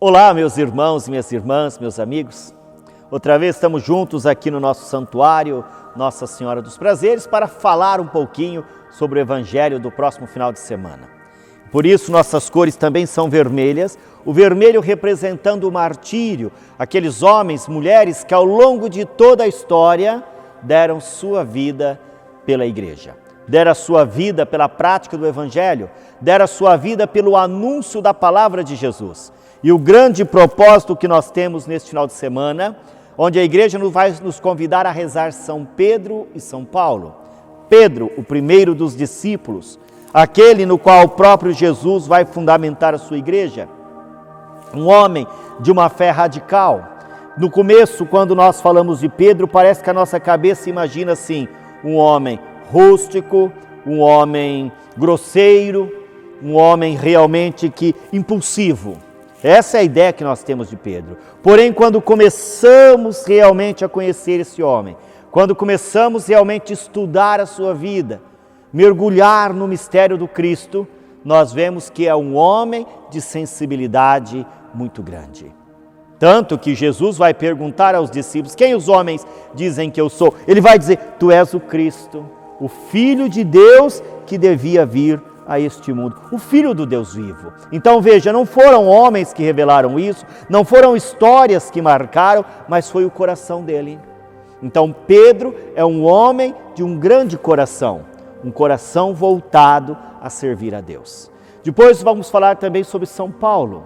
Olá, meus irmãos, minhas irmãs, meus amigos. Outra vez estamos juntos aqui no nosso santuário Nossa Senhora dos Prazeres para falar um pouquinho sobre o Evangelho do próximo final de semana. Por isso nossas cores também são vermelhas, o vermelho representando o martírio, aqueles homens, mulheres que ao longo de toda a história deram sua vida pela Igreja. Deram a sua vida pela prática do Evangelho, deram a sua vida pelo anúncio da palavra de Jesus. E o grande propósito que nós temos neste final de semana, onde a igreja vai nos convidar a rezar São Pedro e São Paulo. Pedro, o primeiro dos discípulos, aquele no qual o próprio Jesus vai fundamentar a sua igreja. Um homem de uma fé radical. No começo, quando nós falamos de Pedro, parece que a nossa cabeça imagina assim, um homem rústico, um homem grosseiro, um homem realmente impulsivo. Essa é a ideia que nós temos de Pedro. Porém, quando começamos realmente a conhecer esse homem, quando começamos realmente a estudar a sua vida, mergulhar no mistério do Cristo, nós vemos que é um homem de sensibilidade muito grande. Tanto que Jesus vai perguntar aos discípulos, quem os homens dizem que eu sou? Ele vai dizer, tu és o Cristo, o Filho de Deus que devia vir a este mundo, o Filho do Deus vivo. Então veja, não foram homens que revelaram isso, não foram histórias que marcaram, mas foi o coração dele. Então Pedro é um homem de um grande coração, um coração voltado a servir a Deus. Depois vamos falar também sobre São Paulo.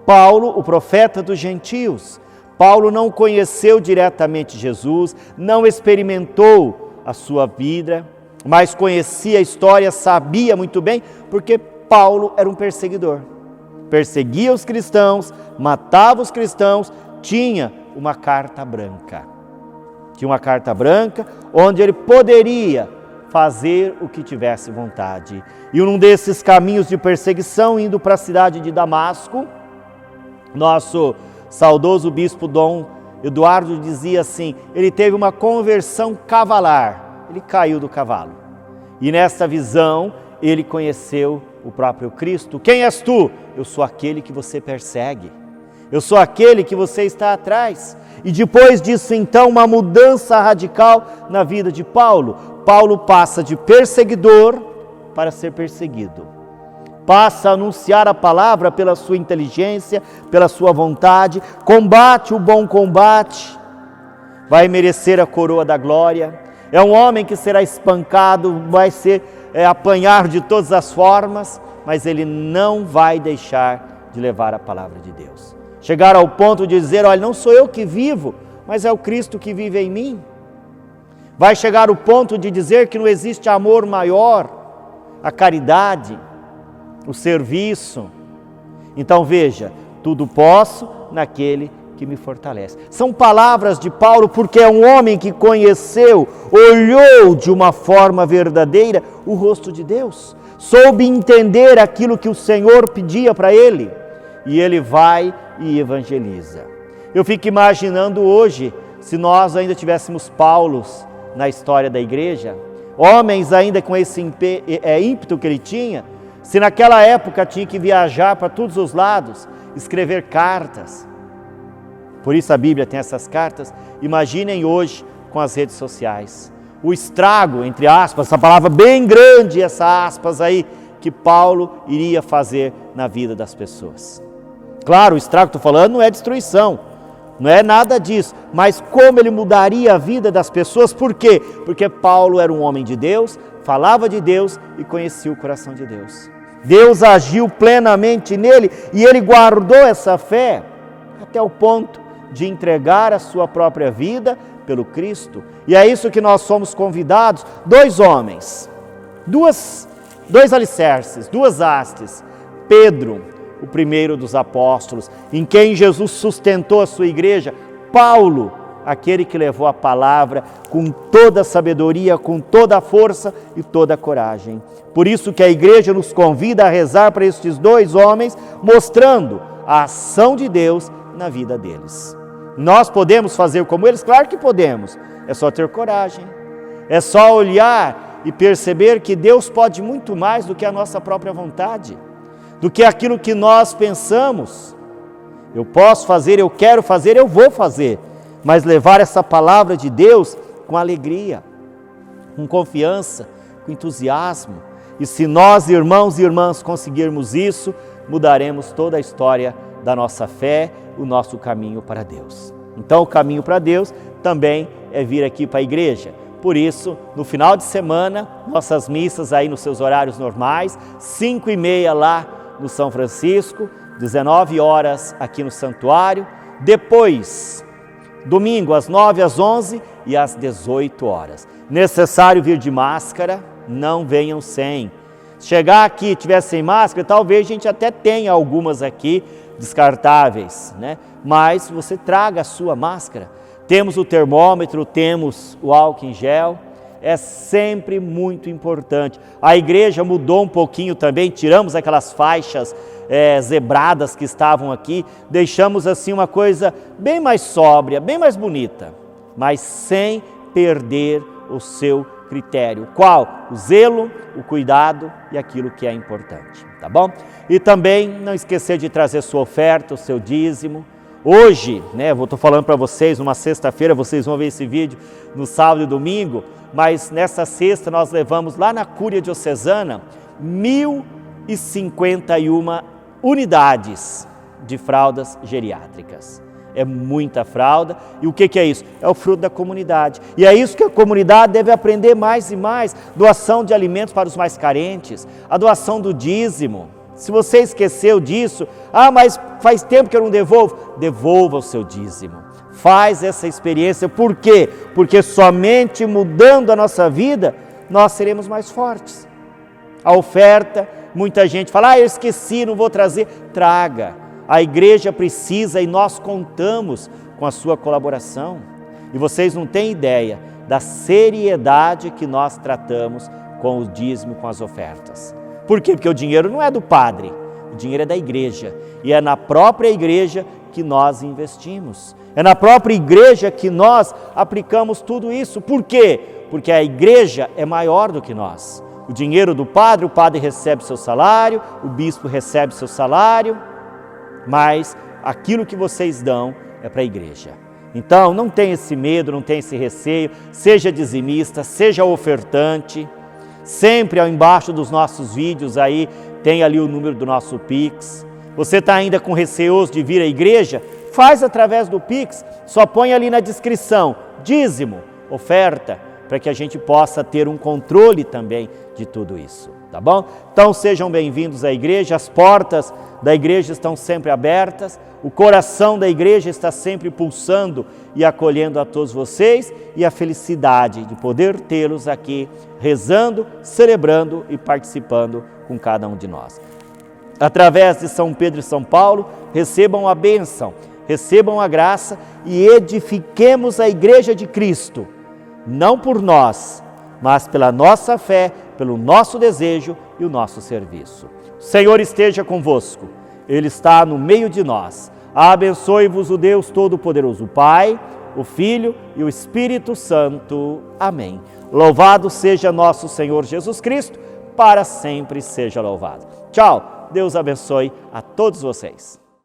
Paulo, o profeta dos gentios. Paulo não conheceu diretamente Jesus, não experimentou a sua vida, mas conhecia a história, sabia muito bem, porque Paulo era um perseguidor. Perseguia os cristãos, matava os cristãos, tinha uma carta branca. Tinha uma carta branca onde ele poderia fazer o que tivesse vontade. E num desses caminhos de perseguição, indo para a cidade de Damasco, nosso saudoso bispo Dom Eduardo dizia assim, ele teve uma conversão cavalar. Ele caiu do cavalo. E nessa visão, ele conheceu o próprio Cristo. Quem és tu? Eu sou aquele que você persegue. Eu sou aquele que você está atrás. E depois disso, então, uma mudança radical na vida de Paulo. Paulo passa de perseguidor para ser perseguido. Passa a anunciar a palavra pela sua inteligência, pela sua vontade. Combate o bom combate. Vai merecer a coroa da glória. É um homem que será espancado, vai apanhar de todas as formas, mas ele não vai deixar de levar a palavra de Deus. Chegar ao ponto de dizer, olha, não sou eu que vivo, mas é o Cristo que vive em mim. Vai chegar ao ponto de dizer que não existe amor maior, a caridade, o serviço. Então veja, tudo posso naquele que me fortalece. São palavras de Paulo porque é um homem que conheceu, olhou de uma forma verdadeira o rosto de Deus, soube entender aquilo que o Senhor pedia para ele e ele vai e evangeliza. Eu fico imaginando hoje, se nós ainda tivéssemos Paulos na história da igreja, homens ainda com esse ímpeto que ele tinha, se naquela época tinha que viajar para todos os lados, escrever cartas. Por isso a Bíblia tem essas cartas. Imaginem hoje com as redes sociais. O estrago, entre aspas, essa palavra bem grande, essa aspas aí, que Paulo iria fazer na vida das pessoas. Claro, o estrago que estou falando não é destruição, não é nada disso, mas como ele mudaria a vida das pessoas, por quê? Porque Paulo era um homem de Deus, falava de Deus e conhecia o coração de Deus. Deus agiu plenamente nele e ele guardou essa fé até o ponto de entregar a sua própria vida pelo Cristo. E é isso que nós somos convidados, dois homens, dois alicerces, duas hastes. Pedro, o primeiro dos apóstolos, em quem Jesus sustentou a sua igreja. Paulo, aquele que levou a palavra com toda a sabedoria, com toda a força e toda a coragem. Por isso que a igreja nos convida a rezar para estes dois homens, mostrando a ação de Deus na vida deles. Nós podemos fazer como eles? Claro que podemos, é só ter coragem, é só olhar e perceber que Deus pode muito mais do que a nossa própria vontade, do que aquilo que nós pensamos. Eu posso fazer, eu quero fazer, eu vou fazer. Mas levar essa palavra de Deus com alegria, com confiança, com entusiasmo. E se nós, irmãos e irmãs, conseguirmos isso, mudaremos toda a história da nossa fé, o nosso caminho para Deus. Então, o caminho para Deus também é vir aqui para a igreja. Por isso, no final de semana, nossas missas aí nos seus horários normais, 5h30 lá no São Francisco, 19 horas aqui no santuário. Depois, domingo, às 9, às 11 e às 18 horas. Necessário vir de máscara, não venham sem. Chegar aqui e tiver sem máscara, talvez a gente até tenha algumas aqui descartáveis, né? Mas você traga a sua máscara. Temos o termômetro, temos o álcool em gel, é sempre muito importante. A igreja mudou um pouquinho também, tiramos aquelas faixas zebradas que estavam aqui, deixamos assim uma coisa bem mais sóbria, bem mais bonita, mas sem perder o seu critério. Qual? O zelo, o cuidado e aquilo que é importante, tá bom? E também não esquecer de trazer sua oferta, o seu dízimo. Hoje, né, eu estou falando para vocês, numa sexta-feira, vocês vão ver esse vídeo no sábado e domingo, mas nessa sexta nós levamos lá na Cúria Diocesana 1.051 unidades de fraldas geriátricas. É muita fralda. E o que é isso? É o fruto da comunidade. E é isso que a comunidade deve aprender mais e mais. Doação de alimentos para os mais carentes, a doação do dízimo. Se você esqueceu disso, mas faz tempo que eu não devolvo, devolva o seu dízimo. Faz essa experiência. Por quê? Porque somente mudando a nossa vida, nós seremos mais fortes. A oferta, muita gente fala, eu esqueci, não vou trazer. Traga. A igreja precisa e nós contamos com a sua colaboração. E vocês não têm ideia da seriedade que nós tratamos com o dízimo, com as ofertas. Por quê? Porque o dinheiro não é do padre, o dinheiro é da igreja. E é na própria igreja que nós investimos. É na própria igreja que nós aplicamos tudo isso. Por quê? Porque a igreja é maior do que nós. O dinheiro do padre, o padre recebe seu salário, o bispo recebe seu salário, mas aquilo que vocês dão é para a igreja. Então, não tenha esse medo, não tenha esse receio, seja dizimista, seja ofertante. Sempre embaixo dos nossos vídeos aí, tem ali o número do nosso Pix. Você está ainda com receoso de vir à igreja? Faz através do Pix, só põe ali na descrição, dízimo, oferta, para que a gente possa ter um controle também de tudo isso, tá bom? Então sejam bem-vindos à igreja, as portas da igreja estão sempre abertas, o coração da igreja está sempre pulsando e acolhendo a todos vocês, e a felicidade de poder tê-los aqui, rezando, celebrando e participando com cada um de nós. Através de São Pedro e São Paulo, recebam a bênção, recebam a graça e edifiquemos a igreja de Cristo, não por nós, mas pela nossa fé, pelo nosso desejo e o nosso serviço. O Senhor esteja convosco, Ele está no meio de nós. Abençoe-vos o Deus Todo-Poderoso, o Pai, o Filho e o Espírito Santo. Amém. Louvado seja nosso Senhor Jesus Cristo, para sempre seja louvado. Tchau, Deus abençoe a todos vocês.